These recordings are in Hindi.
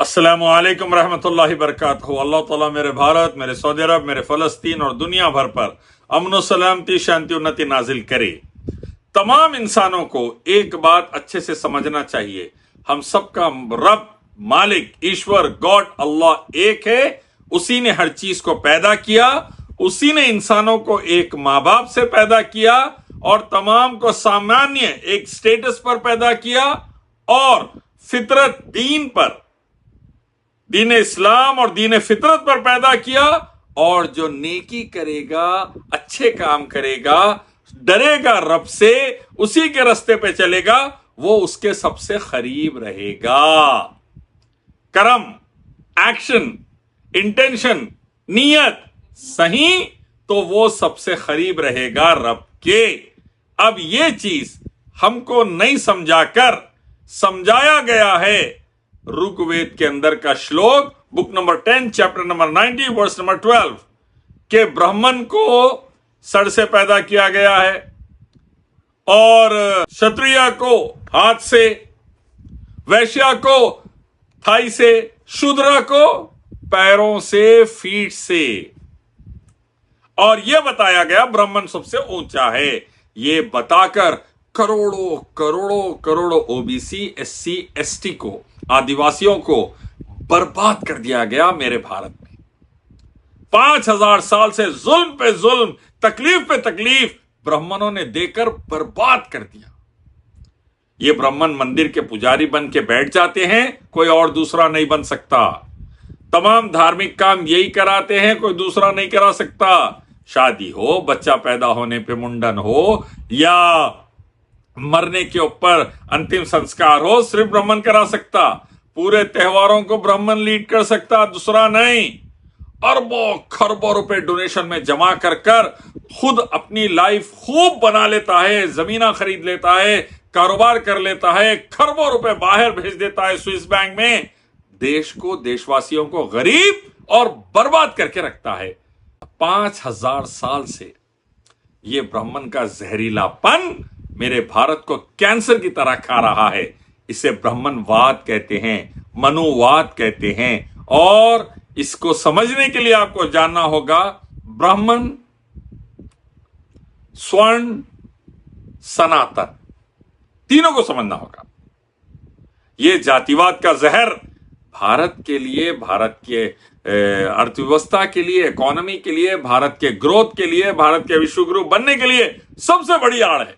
अस्सलामु अलैकुम रहमतुल्लाहि बरकातहू। अल्लाह ताला मेरे भारत, मेरे सऊदी अरब, मेरे फलस्तीन और दुनिया भर पर अमन सलामती, शांति, उन्नति नाजिल करे। तमाम इंसानों को एक बात अच्छे से समझना चाहिए, हम सबका रब, मालिक, ईश्वर, गॉड, अल्लाह एक है। उसी ने हर चीज को पैदा किया, उसी ने इंसानों को एक माँ बाप से पैदा किया और तमाम को सामान्य एक स्टेटस पर पैदा किया और फितरत दीन पर, दीन इस्लाम और दीन फितरत पर पैदा किया। और जो नेकी करेगा, अच्छे काम करेगा, डरेगा रब से, उसी के रास्ते पे चलेगा, वो उसके सबसे करीब रहेगा। कर्म, एक्शन, इंटेंशन, नियत सही तो वो सबसे करीब रहेगा रब के। अब ये चीज हमको नहीं समझाकर समझाया गया है ऋग्वेद के अंदर का श्लोक, book number 10 chapter number 90 verse number 12 के ब्राह्मण को सर से पैदा किया गया है और क्षत्रिय को हाथ से, वैश्य को थाई से, शूद्र को पैरों से, फीट से। और यह बताया गया ब्राह्मण सबसे ऊंचा है। ये बताकर करोड़ों करोड़ों करोड़ों ओबीसी, एससी, एसटी को, आदिवासियों को बर्बाद कर दिया गया मेरे भारत में। 5000 साल से जुल्म पे जुल्म, तकलीफ पे तकलीफ ब्राह्मणों ने देकर बर्बाद कर दिया। ये ब्राह्मण मंदिर के पुजारी बन के बैठ जाते हैं, कोई और दूसरा नहीं बन सकता। तमाम धार्मिक काम यही कराते हैं, कोई दूसरा नहीं करा सकता। शादी हो, बच्चा पैदा होने पे मुंडन हो या मरने के ऊपर अंतिम संस्कार हो, सिर्फ ब्राह्मण करा सकता। पूरे त्योहारों को ब्राह्मण लीड कर सकता, दूसरा नहीं। अरबों खरबों रुपए डोनेशन में जमा कर कर खुद अपनी लाइफ खूब बना लेता है, जमीना खरीद लेता है, कारोबार कर लेता है, खरबों रुपए बाहर भेज देता है स्विस बैंक में। देश को, देशवासियों को गरीब और बर्बाद करके रखता है। 5000 साल से ये ब्राह्मण का जहरीलापन मेरे भारत को कैंसर की तरह खा रहा है। इसे ब्राह्मणवाद कहते हैं, मनुवाद कहते हैं। और इसको समझने के लिए आपको जानना होगा ब्राह्मण, स्वर्ण, सनातन, तीनों को समझना होगा। यह जातिवाद का जहर भारत के लिए, भारत के अर्थव्यवस्था के लिए, इकोनॉमी के लिए, भारत के ग्रोथ के लिए, भारत के विश्व गुरु बनने के लिए सबसे बड़ी आड़ है,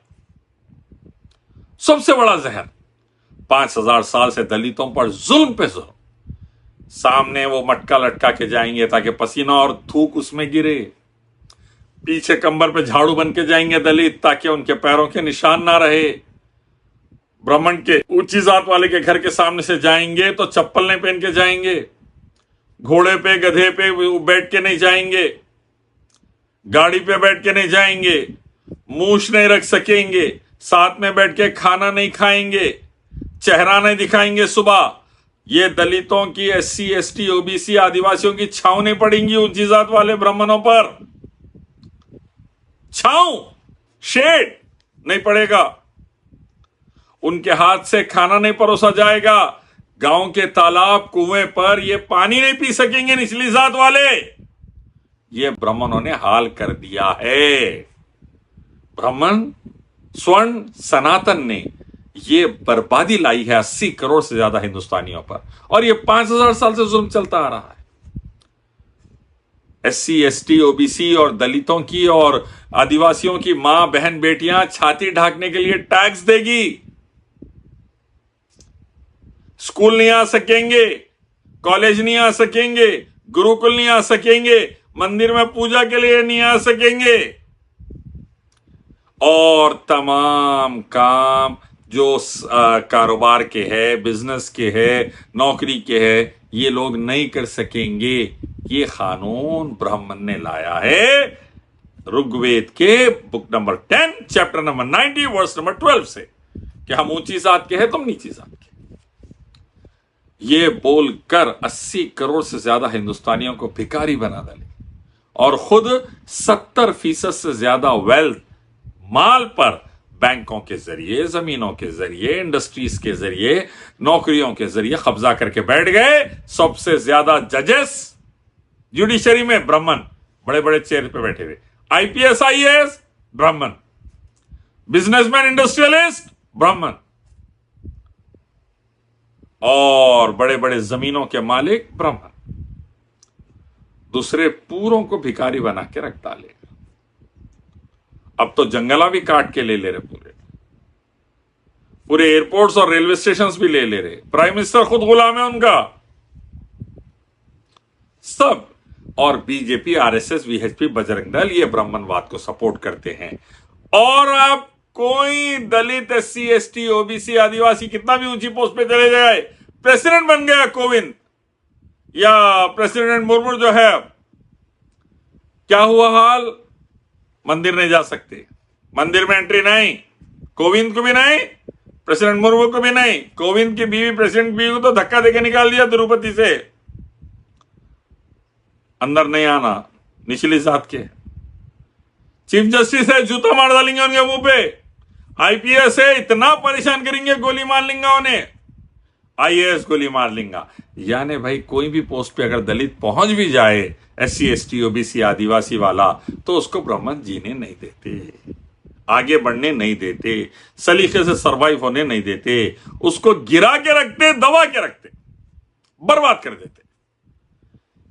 सबसे बड़ा जहर। 5000 साल से दलितों पर जुल्म पे जुल्म। सामने वो मटका लटका के जाएंगे ताकि पसीना और थूक उसमें गिरे। पीछे कंबर पे झाड़ू बन के जाएंगे दलित ताकि उनके पैरों के निशान ना रहे। ब्राह्मण के, ऊंची जात वाले के घर के सामने से जाएंगे तो चप्पल नहीं पहन के जाएंगे, घोड़े पे, गधे पे बैठ के नहीं जाएंगे, गाड़ी पे बैठ के नहीं जाएंगे, मूछ नहीं रख सकेंगे, साथ में बैठ के खाना नहीं खाएंगे, चेहरा नहीं दिखाएंगे सुबह। ये दलितों की, एससी, एसटी, ओबीसी, आदिवासियों की छांव नहीं पड़ेंगी ऊंची जात वाले ब्राह्मणों पर। छांव, शेड नहीं पड़ेगा। उनके हाथ से खाना नहीं परोसा जाएगा। गांव के तालाब, कुएं पर ये पानी नहीं पी सकेंगे निचली जात वाले। ये ब्राह्मणों ने हाल कर दिया है। ब्राह्मण, स्वर्ण, सनातन ने ये बर्बादी लाई है 80 करोड़ से ज्यादा हिंदुस्तानियों पर। और ये 5000 साल से जुल्म चलता आ रहा है। एससी, एसटी, ओबीसी और दलितों की और आदिवासियों की मां, बहन, बेटियां छाती ढांकने के लिए टैक्स देगी। स्कूल नहीं आ सकेंगे, कॉलेज नहीं आ सकेंगे, गुरुकुल नहीं आ सकेंगे, मंदिर में पूजा के लिए नहीं आ सकेंगे। और तमाम काम जो कारोबार के है, बिजनेस के है, नौकरी के है, ये लोग नहीं कर सकेंगे। ये कानून ब्राह्मण ने लाया है ऋग्वेद के book number 10 chapter number 90 verse number 12 से कि हम ऊंची जात के हैं, तुम नीची जात के। ये बोलकर 80 करोड़ से ज्यादा हिंदुस्तानियों को भिखारी बना डाले और खुद 70% से ज्यादा वेल्थ, माल पर बैंकों के जरिए, जमीनों के जरिए, इंडस्ट्रीज के जरिए, नौकरियों के जरिए कब्जा करके बैठ गए। सबसे ज्यादा जजेस जुडिशरी में ब्राह्मण, बड़े बड़े चेयर पे बैठे हुए, आईपीएस आईएएस ब्राह्मण, बिजनेसमैन इंडस्ट्रियलिस्ट ब्राह्मण, और बड़े बड़े जमीनों के मालिक ब्राह्मण। दूसरे पूरों को भिखारी बना के रख डाले। अब तो जंगला भी काट के ले रहे, पूरे एयरपोर्ट्स और रेलवे स्टेशंस भी ले रहे। प्राइम मिनिस्टर खुद गुलाम है उनका, सब। और BJP, RSS, VHP, Bajrang Dal ये ब्राह्मणवाद को सपोर्ट करते हैं। और अब कोई दलित, एससी, एसटी, ओबीसी, आदिवासी कितना भी ऊंची पोस्ट पे चले जाए, प्रेसिडेंट बन गया कोविंद या प्रेसिडेंट मुर्मू जो है, क्या हुआ हाल? मंदिर नहीं जा सकते, मंदिर में एंट्री नहीं, कोविंद को भी नहीं, प्रेसिडेंट मुर्मू को भी नहीं। कोविंद की बीवी, प्रेसिडेंट बीवी को तो धक्का देके निकाल दिया तिरुपति से, अंदर नहीं आना, निचली जात के। चीफ जस्टिस है, जूता मार डालेंगे उनके मुंह पे। आईपीएस है, इतना परेशान करेंगे, गोली मार लेंगे उन्हें। आईएएस गोली मार लेंगा। यानी भाई कोई भी पोस्ट पे अगर दलित पहुंच भी जाए, एससी, एसटी, ओबीसी, आदिवासी वाला, तो उसको ब्राह्मण जीने नहीं देते, आगे बढ़ने नहीं देते, सलीके से सरवाइव होने नहीं देते, उसको गिरा के रखते, दबा के रखते, बर्बाद कर देते।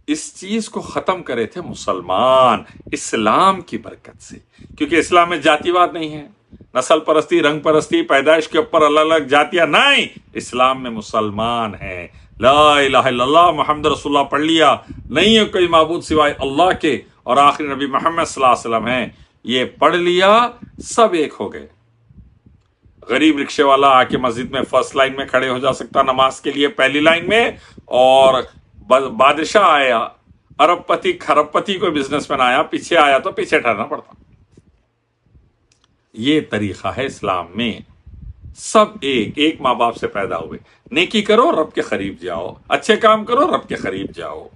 इस चीज को खत्म करे थे मुसलमान, इस्लाम की बरकत से। क्योंकि इस्लाम में जातिवाद नहीं है, नस्ल परस्ती, रंग परस्ती, पैदाइश के ऊपर अलग अलग जातियां नहीं। इस्लाम में मुसलमान है। ला इलाहा इल्लल्लाह मुहम्मद रसूलुल्लाह पढ़ लिया, नहीं है कोई माबूद सिवाय अल्लाह के, और आखिरी नबी मोहम्मद सल्लल्लाहु अलैहि वसल्लम है, ये पढ़ लिया, सब एक हो गए। गरीब रिक्शे वाला आके मस्जिद में फर्स्ट लाइन में खड़े हो जा सकता नमाज के लिए, पहली लाइन में, और बादशाह आया, अरबपति खरबपति कोई बिजनेसमैन आया, पीछे आया तो पीछे ठहरना पड़ता। ये तरीका है इस्लाम में। सब एक माँ बाप से पैदा हुए, नेकी करो रब के करीब जाओ, अच्छे काम करो रब के करीब जाओ,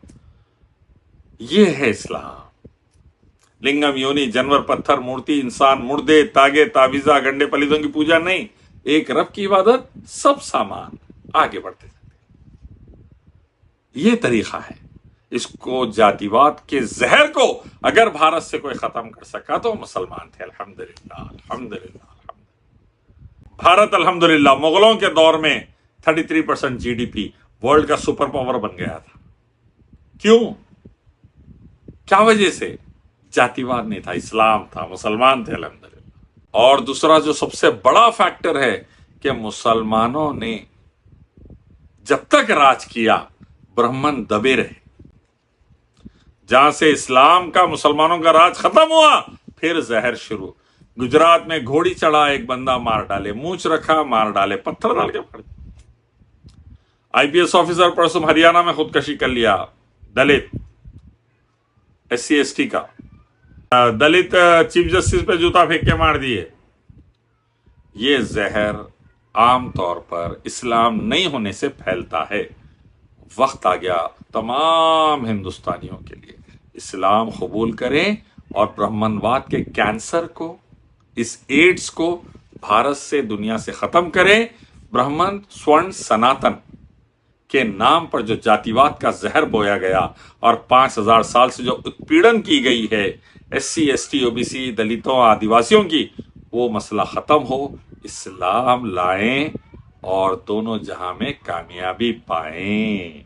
ये है इस्लाम। लिंगम, योनि, जानवर, पत्थर, मूर्ति, इंसान, मुर्दे, तागे, ताबीजा, गंडे पलितों की पूजा नहीं, एक रब की इबादत, सब सामान आगे बढ़ते जाते। ये तरीका है। इसको, जातिवाद के जहर को अगर भारत से कोई खत्म कर सका तो मुसलमान थे। अल्हम्दुलिल्लाह, अल्हम्दुलिल्लाह, अल्हम्दुलिल्लाह। भारत अल्हम्दुलिल्लाह मुगलों के दौर में 33% जीडीपी वर्ल्ड का सुपर पावर बन गया था। क्यों? क्या वजह से? जातिवाद नहीं था, इस्लाम था, मुसलमान थे अल्हम्दुलिल्लाह। और दूसरा जो सबसे बड़ा फैक्टर है कि मुसलमानों ने जब तक राज किया, ब्राह्मण दबे रहे। जहां से इस्लाम का, मुसलमानों का राज खत्म हुआ, फिर जहर शुरू। गुजरात में घोड़ी चढ़ा, एक बंदा मार डाले, मूंछ रखा मार डाले, पत्थर डाल के मार। आईपीएस ऑफिसर परसों हरियाणा में खुदकशी कर लिया, दलित, एससी एसटी का। दलित चीफ जस्टिस पे जूता फेंक के मार दिए। ये जहर आमतौर पर इस्लाम नहीं होने से फैलता है। वक्त आ गया तमाम हिंदुस्तानियों के लिए इस्लाम कबूल करें और ब्राह्मणवाद के कैंसर को, इस एड्स को भारत से, दुनिया से खत्म करें। ब्राह्मण, स्वर्ण, सनातन के नाम पर जो जातिवाद का जहर बोया गया और 5000 साल से जो उत्पीड़न की गई है एससी, एसटी, ओबीसी, दलितों, आदिवासियों की, वो मसला खत्म हो। इस्लाम लाएं और दोनों जहां में कामयाबी पाएं,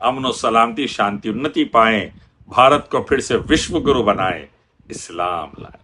अमन और सलामती, शांति, उन्नति पाएं, भारत को फिर से विश्व गुरु बनाएं। इस्लाम लाएं।